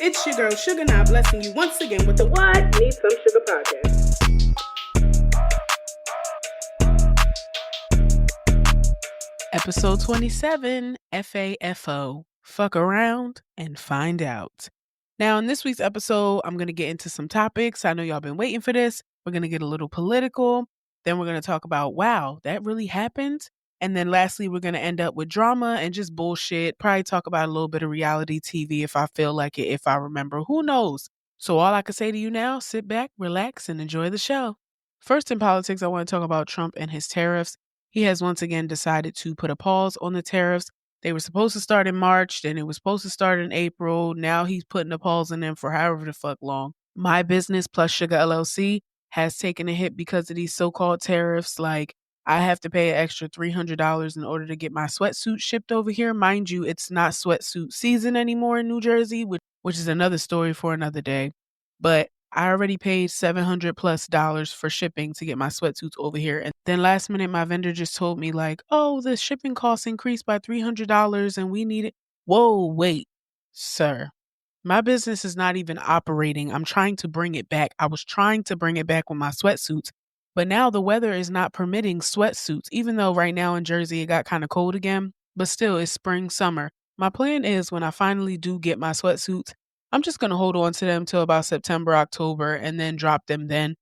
It's your girl Sugar Now blessing you once again with the What Need Some Sugar podcast. Episode 27, Fafo, fuck around and find out. Now, in this week's episode, I'm going to get into some topics. I know y'all been waiting for this. We're going to get a little political. Then we're going to talk about, wow, that really happened. And then lastly, we're going to end up with drama and just bullshit. Probably talk about a little bit of reality TV if I feel like it, if I remember. Who knows? So all I can say to you now, sit back, relax, and enjoy the show. First in politics, I want to talk about Trump and his tariffs. He has once again decided to put a pause on the tariffs. They were supposed to start in March, then it was supposed to start in April. Now he's putting a pause on them for however the fuck long. My business plus Sugar LLC has taken a hit because of these so-called tariffs. Like, I have to pay an extra $300 in order to get my sweatsuit shipped over here. Mind you, it's not sweatsuit season anymore in New Jersey, which is another story for another day. But I already paid $700+ for shipping to get my sweatsuits over here. And then last minute, my vendor just told me like, oh, the shipping costs increased by $300 and we need it. Whoa, wait, sir. My business is not even operating. I'm trying to bring it back. I was trying to bring it back with my sweatsuits. But now the weather is not permitting sweatsuits, even though right now in Jersey it got kind of cold again. But still, it's spring, summer. My plan is when I finally do get my sweatsuits, I'm just going to hold on to them till about September, October, and then drop them then.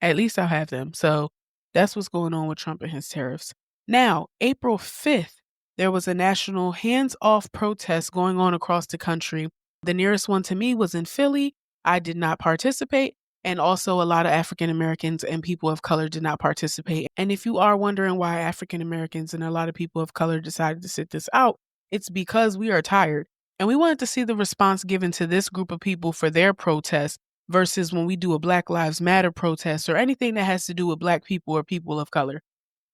At least I'll have them. So that's what's going on with Trump and his tariffs. Now, April 5th, there was a national hands-off protest going on across the country. The nearest one to me was in Philly. I did not participate. And also a lot of African Americans and people of color did not participate. And if you are wondering why African Americans and a lot of people of color decided to sit this out, it's because we are tired. And we wanted to see the response given to this group of people for their protest versus when we do a Black Lives Matter protest or anything that has to do with Black people or people of color.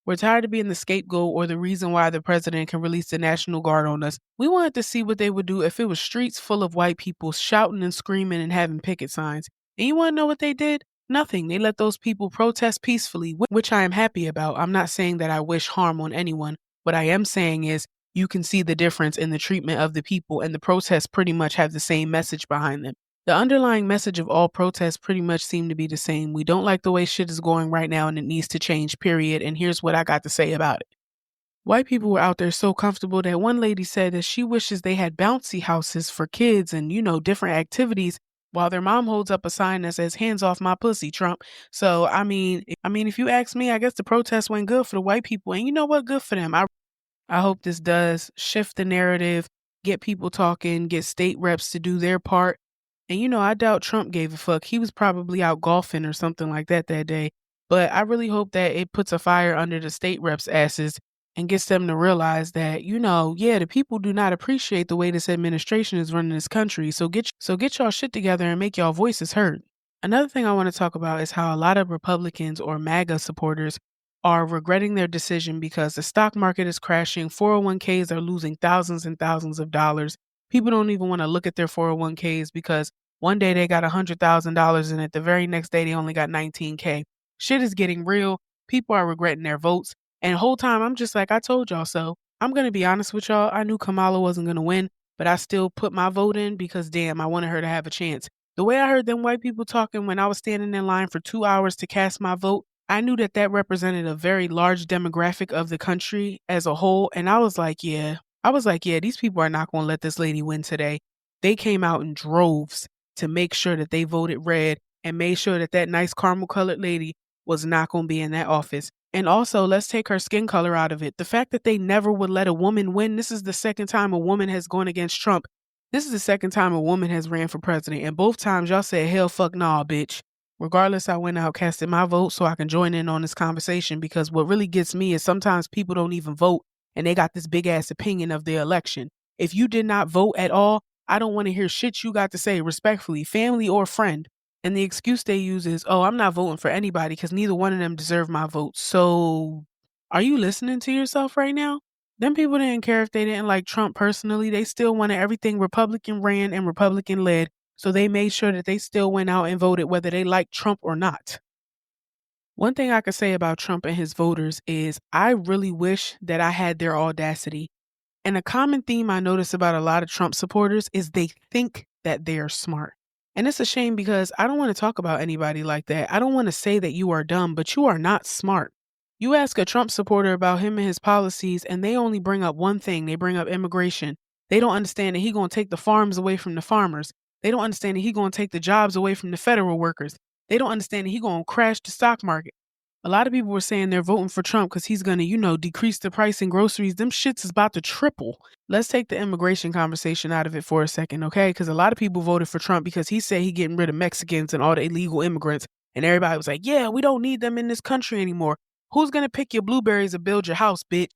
We're tired of being the scapegoat or the reason why the president can release the National Guard on us. We wanted to see what they would do if it was streets full of white people shouting and screaming and having picket signs. And you want to know what they did? Nothing. They let those people protest peacefully, which I am happy about. I'm not saying that I wish harm on anyone. What I am saying is you can see the difference in the treatment of the people, and the protests pretty much have the same message behind them. The underlying message of all protests pretty much seem to be the same. We don't like the way shit is going right now and it needs to change, period. And here's what I got to say about it. White people were out there so comfortable that one lady said that she wishes they had bouncy houses for kids and, different activities while their mom holds up a sign that says, hands off my pussy, Trump. So, I mean, if you ask me, I guess the protest went good for the white people. And you know what? Good for them. I hope this does shift the narrative, get people talking, get state reps to do their part. And, I doubt Trump gave a fuck. He was probably out golfing or something like that day. But I really hope that it puts a fire under the state reps' asses and gets them to realize that, the people do not appreciate the way this administration is running this country. So get y'all shit together and make y'all voices heard. Another thing I want to talk about is how a lot of Republicans or MAGA supporters are regretting their decision because the stock market is crashing. 401ks are losing thousands and thousands of dollars. People don't even want to look at their 401ks because one day they got $100,000 in it. The very next day they only got $19K. Shit is getting real. People are regretting their votes. And the whole time I'm just like, I told y'all so. I'm going to be honest with y'all. I knew Kamala wasn't going to win, but I still put my vote in because damn, I wanted her to have a chance. The way I heard them white people talking when I was standing in line for 2 hours to cast my vote, I knew that represented a very large demographic of the country as a whole. And I was like, yeah, these people are not going to let this lady win today. They came out in droves to make sure that they voted red and made sure that nice caramel colored lady was not going to be in that office. And also, let's take her skin color out of it. The fact that they never would let a woman win. This is the second time a woman has gone against Trump. This is the second time a woman has ran for president. And both times y'all said, hell, fuck nah, bitch. Regardless, I went out, casted my vote so I can join in on this conversation because what really gets me is sometimes people don't even vote and they got this big ass opinion of the election. If you did not vote at all, I don't want to hear shit you got to say respectfully, family or friend. And the excuse they use is, oh, I'm not voting for anybody because neither one of them deserve my vote. So are you listening to yourself right now? Them people didn't care if they didn't like Trump personally. They still wanted everything Republican ran and Republican led. So they made sure that they still went out and voted whether they liked Trump or not. One thing I could say about Trump and his voters is I really wish that I had their audacity. And a common theme I notice about a lot of Trump supporters is they think that they are smart. And it's a shame because I don't want to talk about anybody like that. I don't want to say that you are dumb, but you are not smart. You ask a Trump supporter about him and his policies, and they only bring up one thing. They bring up immigration. They don't understand that he going to take the farms away from the farmers. They don't understand that he going to take the jobs away from the federal workers. They don't understand that he going to crash the stock market. A lot of people were saying they're voting for Trump because he's going to, decrease the price in groceries. Them shits is about to triple. Let's take the immigration conversation out of it for a second, okay? Because a lot of people voted for Trump because he said he getting rid of Mexicans and all the illegal immigrants. And everybody was like, yeah, we don't need them in this country anymore. Who's going to pick your blueberries or build your house, bitch?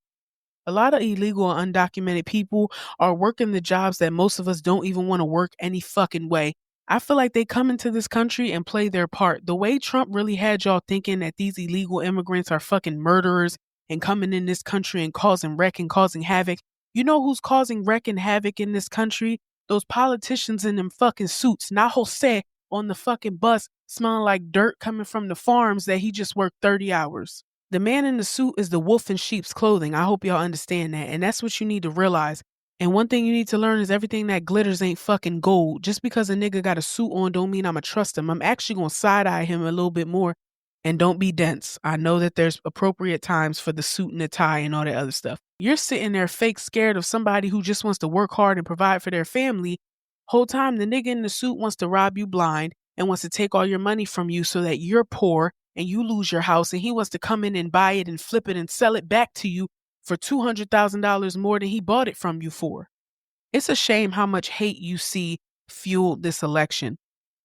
A lot of illegal or undocumented people are working the jobs that most of us don't even want to work any fucking way. I feel like they come into this country and play their part. The way Trump really had y'all thinking that these illegal immigrants are fucking murderers and coming in this country and causing wreck and causing havoc. You know who's causing wreck and havoc in this country? Those politicians in them fucking suits, not Jose on the fucking bus smelling like dirt coming from the farms that he just worked 30 hours. The man in the suit is the wolf in sheep's clothing. I hope y'all understand that. And that's what you need to realize. And one thing you need to learn is everything that glitters ain't fucking gold. Just because a nigga got a suit on don't mean I'ma trust him. I'm actually gonna side-eye him a little bit more. And don't be dense. I know that there's appropriate times for the suit and the tie and all that other stuff. You're sitting there fake scared of somebody who just wants to work hard and provide for their family. Whole time the nigga in the suit wants to rob you blind and wants to take all your money from you so that you're poor and you lose your house, and he wants to come in and buy it and flip it and sell it back to you for $200,000 more than he bought it from you for. It's a shame how much hate you see fueled this election.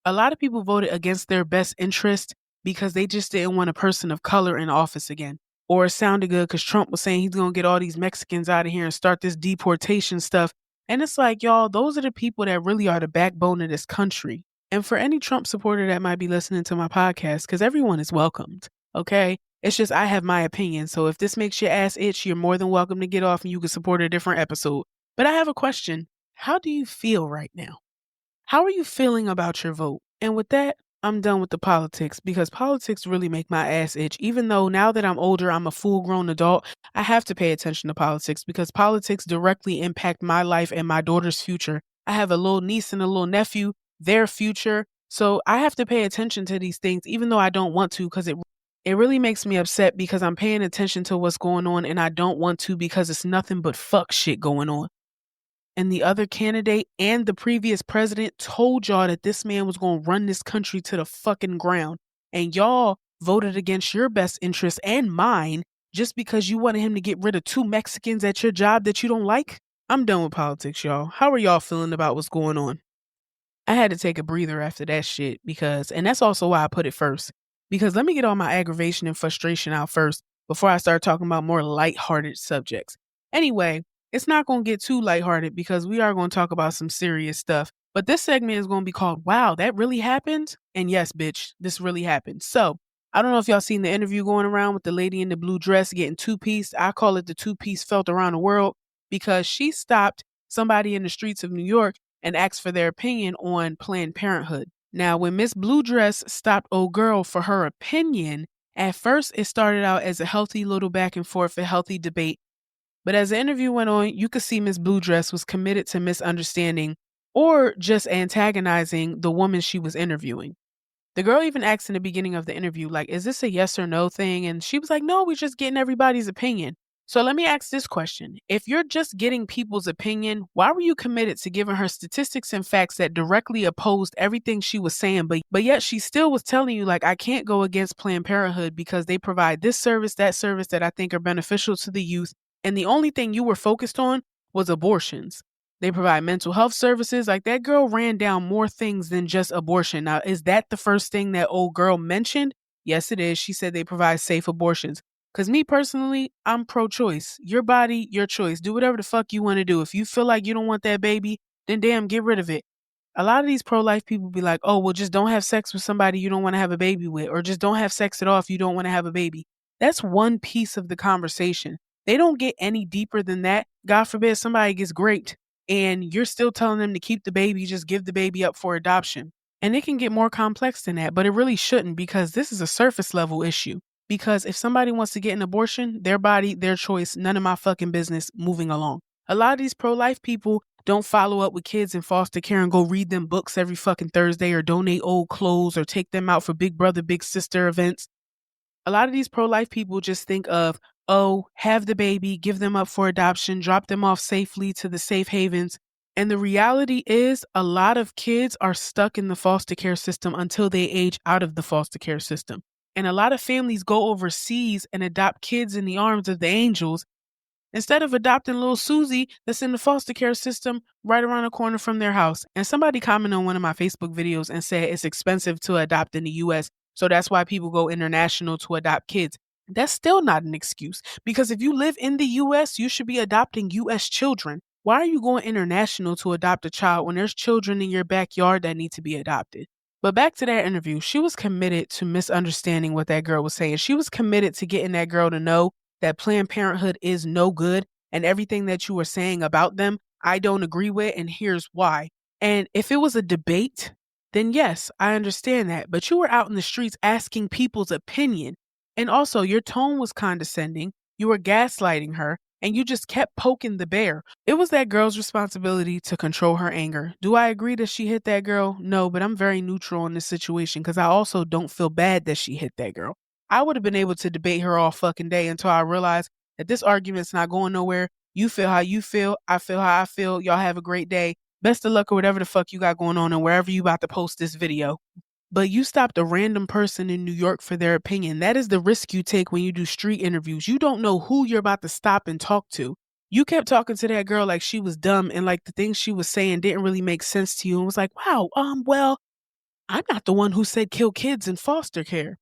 A lot of people voted against their best interest because they just didn't want a person of color in office again. Or it sounded good because Trump was saying he's going to get all these Mexicans out of here and start this deportation stuff. And it's like, y'all, those are the people that really are the backbone of this country. And for any Trump supporter that might be listening to my podcast, because everyone is welcomed, okay? It's just I have my opinion. So if this makes your ass itch, you're more than welcome to get off and you can support a different episode. But I have a question. How do you feel right now? How are you feeling about your vote? And with that, I'm done with the politics because politics really make my ass itch. Even though now that I'm older, I'm a full-grown adult, I have to pay attention to politics because politics directly impact my life and my daughter's future. I have a little niece and a little nephew, their future. So I have to pay attention to these things, even though I don't want to, because it really makes me upset because I'm paying attention to what's going on and I don't want to because it's nothing but fuck shit going on. And the other candidate and the previous president told y'all that this man was going to run this country to the fucking ground. And y'all voted against your best interest and mine just because you wanted him to get rid of 2 Mexicans at your job that you don't like. I'm done with politics, y'all. How are y'all feeling about what's going on? I had to take a breather after that shit and that's also why I put it first. Because let me get all my aggravation and frustration out first before I start talking about more lighthearted subjects. Anyway, it's not going to get too lighthearted because we are going to talk about some serious stuff. But this segment is going to be called, Wow, that really happened? And yes, bitch, this really happened. So, I don't know if y'all seen the interview going around with the lady in the blue dress getting 2-pieced. I call it the 2-piece felt around the world because she stopped somebody in the streets of New York and asked for their opinion on Planned Parenthood. Now, when Miss Blue Dress stopped old girl for her opinion, at first it started out as a healthy little back and forth, a healthy debate. But as the interview went on, you could see Miss Blue Dress was committed to misunderstanding or just antagonizing the woman she was interviewing. The girl even asked in the beginning of the interview, like, is this a yes or no thing? And she was like, no, we're just getting everybody's opinion. So let me ask this question. If you're just getting people's opinion, why were you committed to giving her statistics and facts that directly opposed everything she was saying, but yet she still was telling you, like, I can't go against Planned Parenthood because they provide this service that I think are beneficial to the youth. And the only thing you were focused on was abortions. They provide mental health services. Like, that girl ran down more things than just abortion. Now, is that the first thing that old girl mentioned? Yes, it is. She said they provide safe abortions. Because me personally, I'm pro-choice. Your body, your choice. Do whatever the fuck you want to do. If you feel like you don't want that baby, then damn, get rid of it. A lot of these pro-life people be like, oh, well, just don't have sex with somebody you don't want to have a baby with, or just don't have sex at all if you don't want to have a baby. That's one piece of the conversation. They don't get any deeper than that. God forbid somebody gets raped and you're still telling them to keep the baby, just give the baby up for adoption. And it can get more complex than that, but it really shouldn't because this is a surface level issue. Because if somebody wants to get an abortion, their body, their choice, none of my fucking business, moving along. A lot of these pro-life people don't follow up with kids in foster care and go read them books every fucking Thursday or donate old clothes or take them out for big brother, big sister events. A lot of these pro-life people just think of, oh, have the baby, give them up for adoption, drop them off safely to the safe havens. And the reality is a lot of kids are stuck in the foster care system until they age out of the foster care system. And a lot of families go overseas and adopt kids in the arms of the angels instead of adopting little Susie that's in the foster care system right around the corner from their house. And somebody commented on one of my Facebook videos and said it's expensive to adopt in the US, so that's why people go international to adopt kids. That's still not an excuse, because if you live in the US, you should be adopting US children. Why are you going international to adopt a child when there's children in your backyard that need to be adopted? But back to that interview, she was committed to misunderstanding what that girl was saying. She was committed to getting that girl to know that Planned Parenthood is no good and everything that you were saying about them, I don't agree with, and here's why. And if it was a debate, then yes, I understand that. But you were out in the streets asking people's opinion. And also, your tone was condescending. You were gaslighting her, and you just kept poking the bear. It was that girl's responsibility to control her anger. Do I agree that she hit that girl? No, but I'm very neutral in this situation because I also don't feel bad that she hit that girl. I would have been able to debate her all fucking day until I realized that this argument's not going nowhere. You feel how you feel. I feel how I feel. Y'all have a great day. Best of luck or whatever the fuck you got going on and wherever you about to post this video. But you stopped a random person in New York for their opinion. That is the risk you take when you do street interviews. You don't know who you're about to stop and talk to. You kept talking to that girl like she was dumb and like the things she was saying didn't really make sense to you and was like, wow, well, I'm not the one who said kill kids in foster care.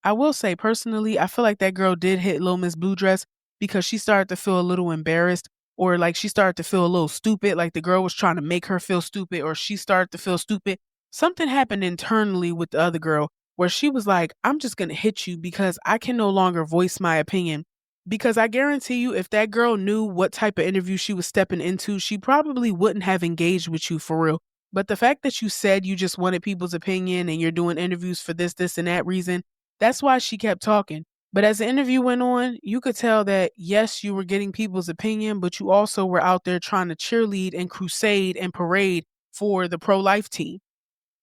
I will say personally, I feel like that girl did hit Lil Miss Blue Dress because she started to feel a little embarrassed, or like she started to feel a little stupid, like the girl was trying to make her feel stupid, or she started to feel stupid. Something happened internally with the other girl where she was like, I'm just going to hit you because I can no longer voice my opinion. Because I guarantee you, if that girl knew what type of interview she was stepping into, she probably wouldn't have engaged with you for real. But the fact that you said you just wanted people's opinion and you're doing interviews for this, and that reason, that's why she kept talking. But as the interview went on, you could tell that, yes, you were getting people's opinion, but you also were out there trying to cheerlead and crusade and parade for the pro-life team.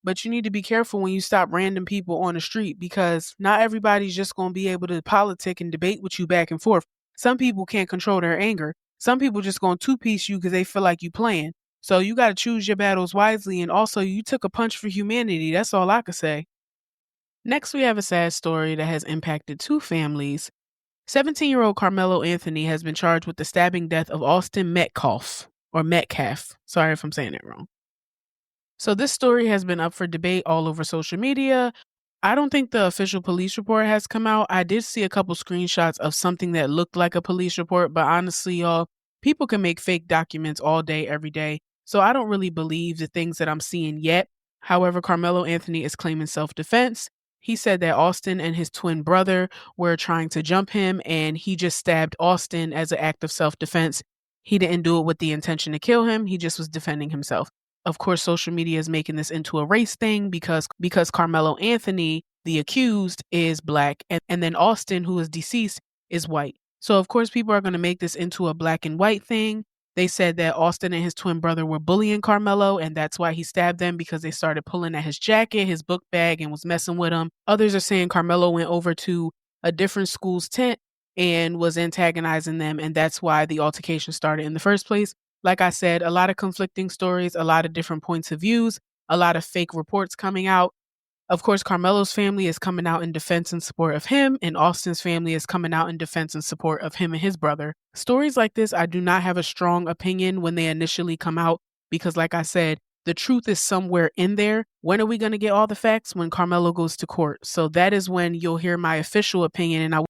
But you need to be careful when you stop random people on the street because not everybody's just going to be able to politic and debate with you back and forth. Some people can't control their anger. Some people just going to two-piece you because they feel like you playing. So you got to choose your battles wisely. And also, you took a punch for humanity. That's all I could say. Next, we have a sad story that has impacted two families. 17-year-old Karmelo Anthony has been charged with the stabbing death of Austin Metcalf, or Metcalf. Sorry if I'm saying it wrong. So this story has been up for debate all over social media. I don't think the official police report has come out. I did see a couple screenshots of something that looked like a police report, but honestly, y'all, people can make fake documents all day, every day. So I don't really believe the things that I'm seeing yet. However, Karmelo Anthony is claiming self-defense. He said that Austin and his twin brother were trying to jump him, and he just stabbed Austin as an act of self-defense. He didn't do it with the intention to kill him. He just was defending himself. Of course, social media is making this into a race thing because Karmelo Anthony, the accused, is black, and then Austin, who is deceased, is white. So, of course, people are going to make this into a black and white thing. They said that Austin and his twin brother were bullying Karmelo, and that's why he stabbed them because they started pulling at his jacket, his book bag, and was messing with him. Others are saying Karmelo went over to a different school's tent and was antagonizing them, and that's why the altercation started in the first place. Like I said, a lot of conflicting stories, a lot of different points of views, a lot of fake reports coming out. Of course, Karmelo's family is coming out in defense and support of him, and Austin's family is coming out in defense and support of him and his brother. Stories like this, I do not have a strong opinion when they initially come out because, like I said, the truth is somewhere in there. When are we going to get all the facts? When Karmelo goes to court. So that is when you'll hear my official opinion, and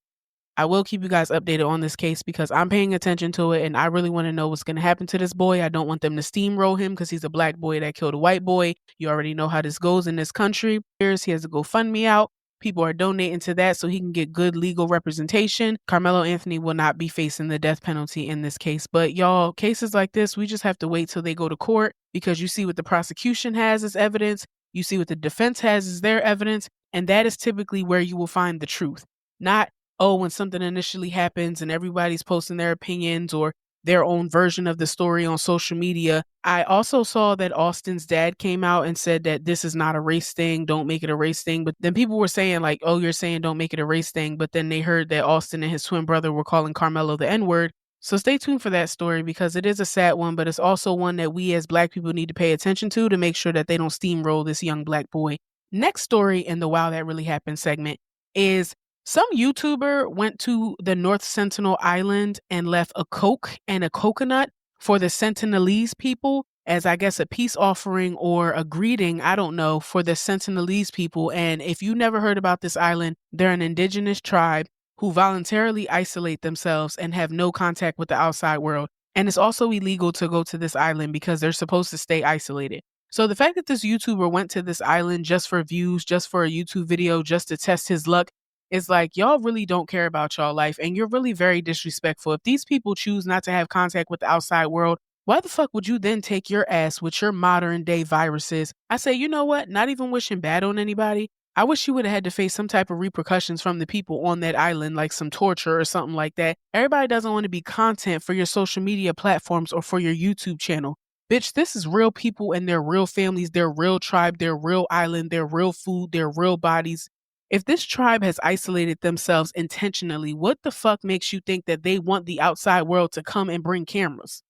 I will keep you guys updated on this case because I'm paying attention to it and I really want to know what's going to happen to this boy. I don't want them to steamroll him because he's a black boy that killed a white boy. You already know how this goes in this country. He has a GoFundMe out. People are donating to that so he can get good legal representation. Karmelo Anthony will not be facing the death penalty in this case. But y'all, cases like this, we just have to wait till they go to court because you see what the prosecution has as evidence. You see what the defense has as their evidence. And that is typically where you will find the truth. Not, oh, when something initially happens and everybody's posting their opinions or their own version of the story on social media. I also saw that Austin's dad came out and said that this is not a race thing, don't make it a race thing. But then people were saying like, oh, you're saying don't make it a race thing. But then they heard that Austin and his twin brother were calling Karmelo the N-word. So stay tuned for that story because it is a sad one, but it's also one that we as Black people need to pay attention to make sure that they don't steamroll this young Black boy. Next story in the Wow That Really Happened segment is some YouTuber went to the North Sentinel Island and left a Coke and a coconut for the Sentinelese people as I guess a peace offering or a greeting, I don't know, for the Sentinelese people. And if you never heard about this island, they're an indigenous tribe who voluntarily isolate themselves and have no contact with the outside world. And it's also illegal to go to this island because they're supposed to stay isolated. So the fact that this YouTuber went to this island just for views, just for a YouTube video, just to test his luck, is like, y'all really don't care about y'all life and you're really very disrespectful. If these people choose not to have contact with the outside world, why the fuck would you then take your ass with your modern day viruses? I say, you know what? Not even wishing bad on anybody. I wish you would have had to face some type of repercussions from the people on that island, like some torture or something like that. Everybody doesn't want to be content for your social media platforms or for your YouTube channel. Bitch, this is real people and their real families, their real tribe, their real island, their real food, their real bodies. If this tribe has isolated themselves intentionally, what the fuck makes you think that they want the outside world to come and bring cameras?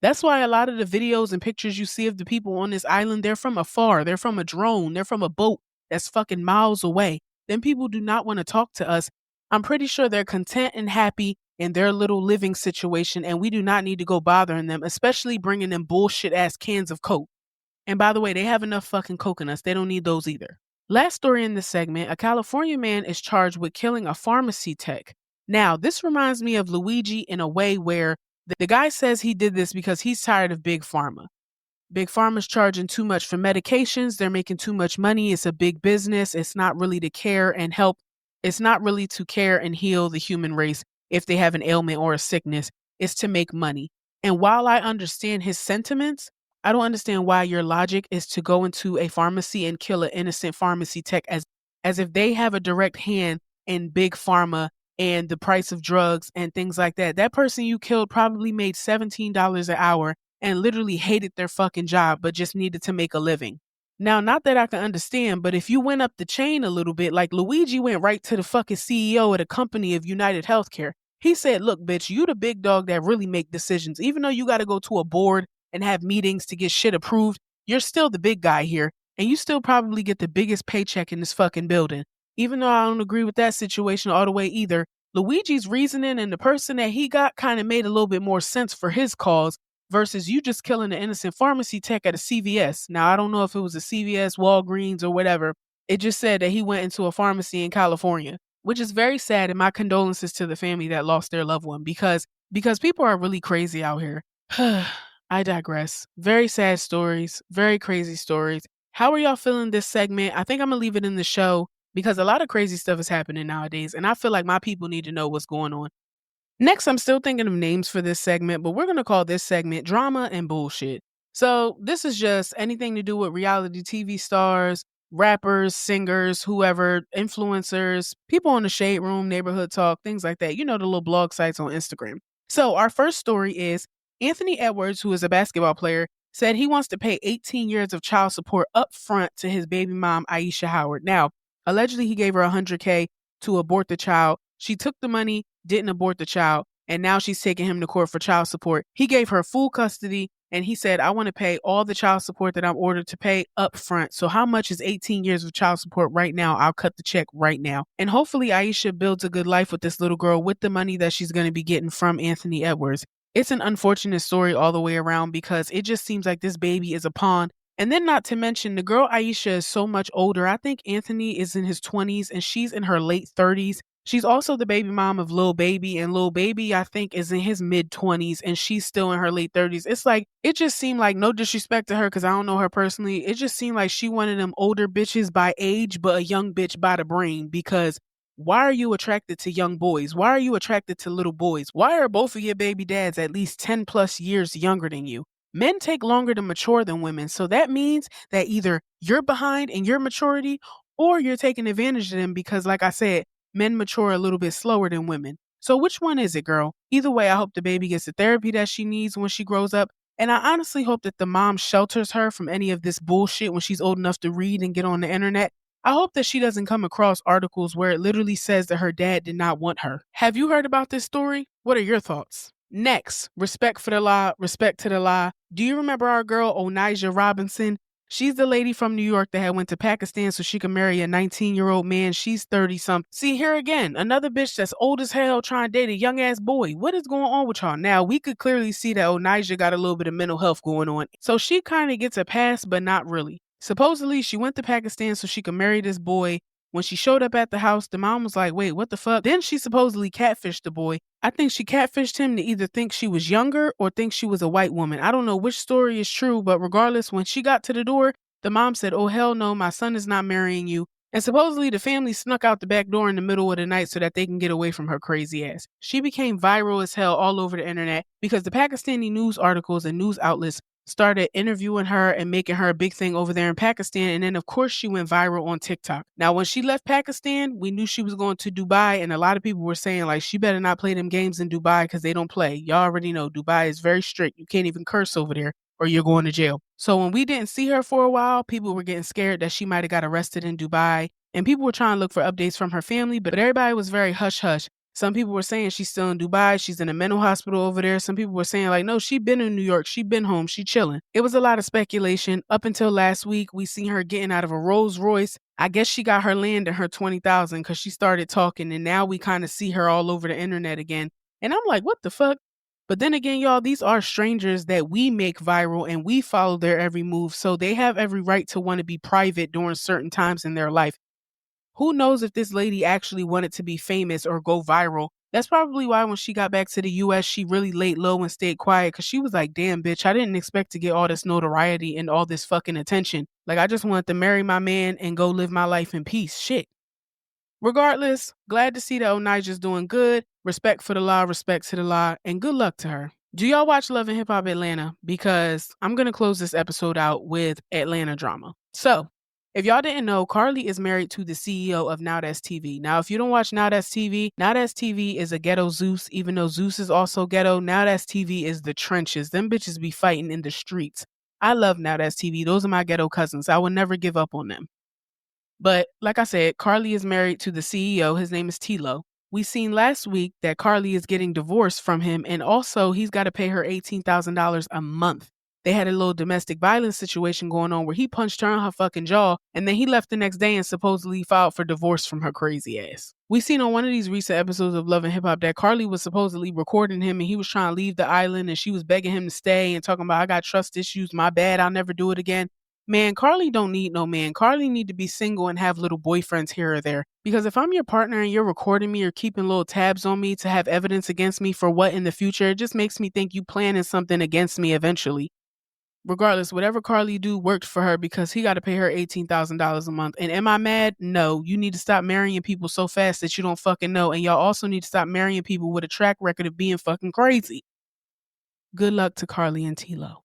That's why a lot of the videos and pictures you see of the people on this island, they're from afar. They're from a drone. They're from a boat that's fucking miles away. Then people do not want to talk to us. I'm pretty sure they're content and happy in their little living situation, and we do not need to go bothering them, especially bringing them bullshit ass cans of Coke. And by the way, they have enough fucking coconuts. They don't need those either. Last story in this segment, a California man is charged with killing a pharmacy tech. Now, this reminds me of Luigi in a way where the guy says he did this because he's tired of Big Pharma. Big Pharma's charging too much for medications. They're making too much money. It's a big business. It's not really to care and help. It's not really to care and heal the human race if they have an ailment or a sickness. It's to make money. And while I understand his sentiments, I don't understand why your logic is to go into a pharmacy and kill an innocent pharmacy tech as if they have a direct hand in Big Pharma and the price of drugs and things like that. That person you killed probably made $17 an hour and literally hated their fucking job, but just needed to make a living. Now, not that I can understand, but if you went up the chain a little bit, like Luigi went right to the fucking CEO of the company of United Healthcare. He said, look, bitch, you the big dog that really make decisions. Even though you got to go to a board and have meetings to get shit approved, you're still the big guy here. And you still probably get the biggest paycheck in this fucking building. Even though I don't agree with that situation all the way either, Luigi's reasoning and the person that he got kind of made a little bit more sense for his cause versus you just killing an innocent pharmacy tech at a CVS. Now, I don't know if it was a CVS, Walgreens, or whatever. It just said that he went into a pharmacy in California, which is very sad. And my condolences to the family that lost their loved one because people are really crazy out here. I digress. Very sad stories, very crazy stories. How are y'all feeling this segment? I think I'm going to leave it in the show because a lot of crazy stuff is happening nowadays, and I feel like my people need to know what's going on. Next, I'm still thinking of names for this segment, but we're going to call this segment Drama and Bullshit. So this is just anything to do with reality TV stars, rappers, singers, whoever, influencers, people in the shade room, neighborhood talk, things like that. You know, the little blog sites on Instagram. So our first story is Anthony Edwards, who is a basketball player, said he wants to pay 18 years of child support up front to his baby mom, Aisha Howard. Now, allegedly, he gave her $100K to abort the child. She took the money, didn't abort the child, and now she's taking him to court for child support. He gave her full custody, and he said, I want to pay all the child support that I'm ordered to pay up front. So how much is 18 years of child support right now? I'll cut the check right now. And hopefully Aisha builds a good life with this little girl with the money that she's going to be getting from Anthony Edwards. It's an unfortunate story all the way around because it just seems like this baby is a pawn. And then not to mention the girl Aisha is so much older. I think Anthony is in his 20s and she's in her late 30s. She's also the baby mom of Lil Baby, and Lil Baby, I think, is in his mid-20s, and she's still in her late 30s. It's like, it just seemed like, no disrespect to her, because I don't know her personally, it just seemed like she one of them older bitches by age, but a young bitch by the brain, because why are you attracted to young boys? Why are you attracted to little boys? Why are both of your baby dads at least 10 plus years younger than you? Men take longer to mature than women, so that means that either you're behind in your maturity, or you're taking advantage of them because, like I said, men mature a little bit slower than women. So which one is it, girl? Either way, I hope the baby gets the therapy that she needs when she grows up. And I honestly hope that the mom shelters her from any of this bullshit when she's old enough to read and get on the internet. I hope that she doesn't come across articles where it literally says that her dad did not want her. Have you heard about this story? What are your thoughts? Next, respect for the law, respect to the law. Do you remember our girl Onijah Robinson? She's the lady from New York that had went to Pakistan so she could marry a 19-year-old man. She's 30-something. See, here again, another bitch that's old as hell trying to date a young-ass boy. What is going on with y'all? Now, we could clearly see that Onijah got a little bit of mental health going on. So she kind of gets a pass, but not really. Supposedly, she went to Pakistan so she could marry this boy. When she showed up at the house, the mom was like, wait, what the fuck? Then she supposedly catfished the boy. I think she catfished him to either think she was younger or think she was a white woman. I don't know which story is true, but regardless, when she got to the door, the mom said, oh, hell no, my son is not marrying you. And supposedly the family snuck out the back door in the middle of the night so that they can get away from her crazy ass. She became viral as hell all over the internet because the Pakistani news articles and news outlets started interviewing her and making her a big thing over there in Pakistan. And then, of course, she went viral on TikTok. Now, when she left Pakistan, we knew she was going to Dubai. And a lot of people were saying, like, she better not play them games in Dubai because they don't play. Y'all already know Dubai is very strict. You can't even curse over there or you're going to jail. So when we didn't see her for a while, people were getting scared that she might have got arrested in Dubai. And people were trying to look for updates from her family, but everybody was very hush-hush. Some people were saying she's still in Dubai. She's in a mental hospital over there. Some people were saying like, no, she been in New York. She been home. She chilling. It was a lot of speculation. Up until last week, we seen her getting out of a Rolls Royce. I guess she got her land in her 20,000 because she started talking. And now we kind of see her all over the internet again. And I'm like, what the fuck? But then again, y'all, these are strangers that we make viral and we follow their every move. So they have every right to want to be private during certain times in their life. Who knows if this lady actually wanted to be famous or go viral? That's probably why when she got back to the US, she really laid low and stayed quiet because she was like, damn, bitch, I didn't expect to get all this notoriety and all this fucking attention. Like, I just wanted to marry my man and go live my life in peace. Shit. Regardless, glad to see that Onijah's doing good. Respect for the law, respect to the law, and good luck to her. Do y'all watch Love and Hip Hop Atlanta? Because I'm going to close this episode out with Atlanta drama. So, if y'all didn't know, Carly is married to the CEO of Now That's TV. Now, if you don't watch Now That's TV, Now That's TV is a ghetto Zeus. Even though Zeus is also ghetto, Now That's TV is the trenches. Them bitches be fighting in the streets. I love Now That's TV. Those are my ghetto cousins. I will never give up on them. But like I said, Carly is married to the CEO. His name is Tilo. We seen last week that Carly is getting divorced from him, and also he's got to pay her $18,000 a month. They had a little domestic violence situation going on where he punched her in her fucking jaw, and then he left the next day and supposedly filed for divorce from her crazy ass. We seen on one of these recent episodes of Love and Hip Hop that Carly was supposedly recording him and he was trying to leave the island and she was begging him to stay and talking about, I got trust issues, my bad, I'll never do it again. Man, Carly don't need no man. Carly need to be single and have little boyfriends here or there. Because if I'm your partner and you're recording me or keeping little tabs on me to have evidence against me for what in the future, it just makes me think you planning something against me eventually. Regardless, whatever Carly do worked for her because he got to pay her $18,000 a month. And am I mad? No. You need to stop marrying people so fast that you don't fucking know. And y'all also need to stop marrying people with a track record of being fucking crazy. Good luck to Carly and Tilo.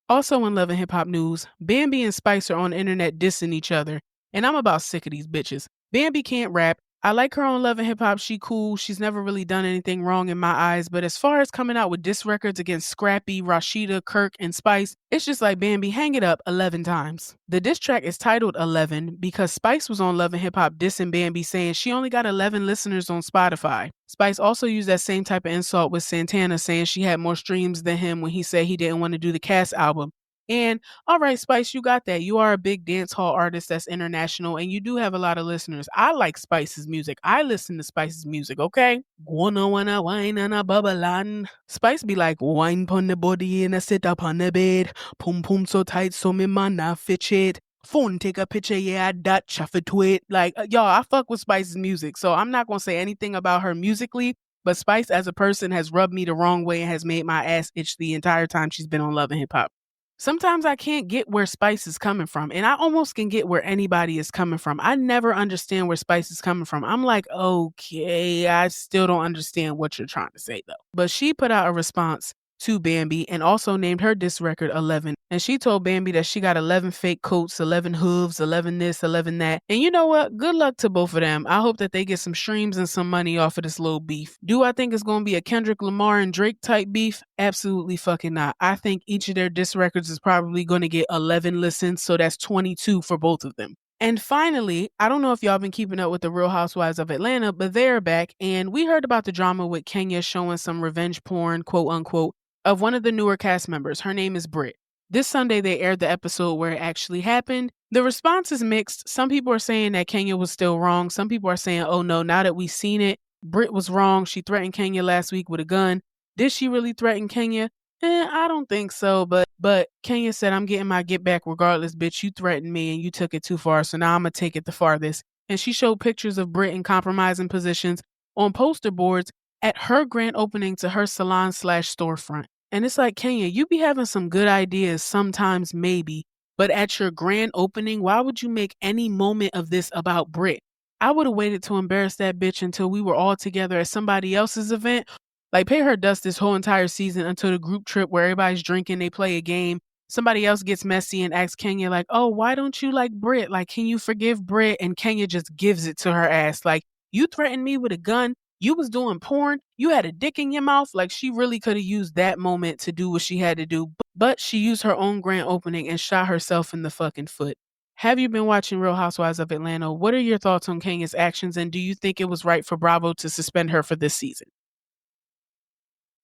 Also in Love and Hip Hop news, Bambi and Spice are on the internet dissing each other. And I'm about sick of these bitches. Bambi can't rap. I like her on Love and Hip Hop. She cool. She's never really done anything wrong in my eyes. But as far as coming out with diss records against Scrappy, Rashida, Kirk, and Spice, it's just like Bambi, hang it up 11 times. The diss track is titled 11 because Spice was on Love and Hip Hop dissing Bambi saying she only got 11 listeners on Spotify. Spice also used that same type of insult with Santana saying she had more streams than him when he said he didn't want to do the Cass album. And all right, Spice, you got that. You are a big dance hall artist that's international and you do have a lot of listeners. I like Spice's music. I listen to Spice's music, okay? Wanna wine and a bubble on. Spice be like, wine pon the body and a sit up on the bed. Pum pum so tight so me man not fit it. Phone take a picture, yeah, that chuff it to it. Like, y'all, I fuck with Spice's music. So I'm not gonna say anything about her musically. But Spice as a person has rubbed me the wrong way and has made my ass itch the entire time she's been on Love and Hip Hop. Sometimes I can't get where Spice is coming from, and I almost can get where anybody is coming from. I never understand where Spice is coming from. I'm like, okay, I still don't understand what you're trying to say, though. But she put out a response to Bambi and also named her diss record 11. And she told Bambi that she got 11 fake coats, 11 hooves, 11 this, 11 that. And you know what? Good luck to both of them. I hope that they get some streams and some money off of this little beef. Do I think it's going to be a Kendrick Lamar and Drake type beef? Absolutely fucking not. I think each of their diss records is probably going to get 11 listens, so that's 22 for both of them. And finally, I don't know if y'all been keeping up with the Real Housewives of Atlanta, but they're back, and we heard about the drama with Kenya showing some revenge porn, quote unquote, of one of the newer cast members. Her name is Britt. This Sunday, they aired the episode where it actually happened. The response is mixed. Some people are saying that Kenya was still wrong. Some people are saying, oh no, now that we've seen it, Britt was wrong. She threatened Kenya last week with a gun. Did she really threaten Kenya? I don't think so, but Kenya said, I'm getting my get back regardless, bitch. You threatened me and you took it too far, so now I'm going to take it the farthest. And she showed pictures of Britt in compromising positions on poster boards at her grand opening to her salon/storefront. And it's like, Kenya, you be having some good ideas sometimes, maybe, but at your grand opening, why would you make any moment of this about Britt? I would have waited to embarrass that bitch until we were all together at somebody else's event. Like, pay her dust this whole entire season until the group trip where everybody's drinking, they play a game, somebody else gets messy and asks Kenya, like, oh, why don't you like Britt? Like, can you forgive Britt? And Kenya just gives it to her ass. Like, you threatened me with a gun. You was doing porn. You had a dick in your mouth. Like, she really could have used that moment to do what she had to do. But she used her own grand opening and shot herself in the fucking foot. Have you been watching Real Housewives of Atlanta? What are your thoughts on Kenya's actions? And do you think it was right for Bravo to suspend her for this season?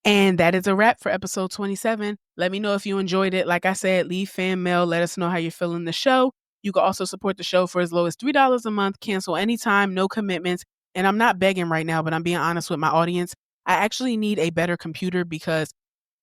And that is a wrap for episode 27. Let me know if you enjoyed it. Like I said, leave fan mail. Let us know how you're feeling the show. You can also support the show for as low as $3 a month. Cancel anytime, no commitments. And I'm not begging right now, but I'm being honest with my audience. I actually need a better computer because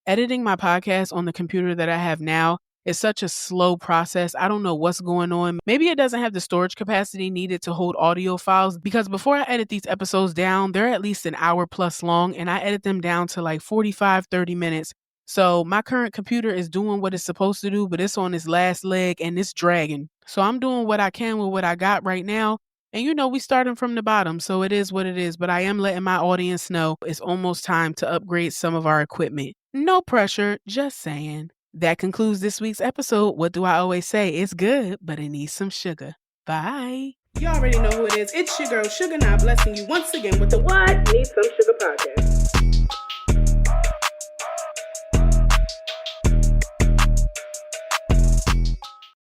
editing my podcast on the computer that I have now is such a slow process. I don't know what's going on. Maybe it doesn't have the storage capacity needed to hold audio files, because before I edit these episodes down, they're at least an hour plus long, and I edit them down to like 45, 30 minutes. So my current computer is doing what it's supposed to do, but it's on its last leg and it's dragging. So I'm doing what I can with what I got right now. And you know, we starting from the bottom, so it is what it is. But I am letting my audience know it's almost time to upgrade some of our equipment. No pressure, just saying. That concludes this week's episode. What do I always say? It's good, but it needs some sugar. Bye. You already know who it is. It's your girl, Sugar, now blessing you once again with the What Needs Some Sugar podcast.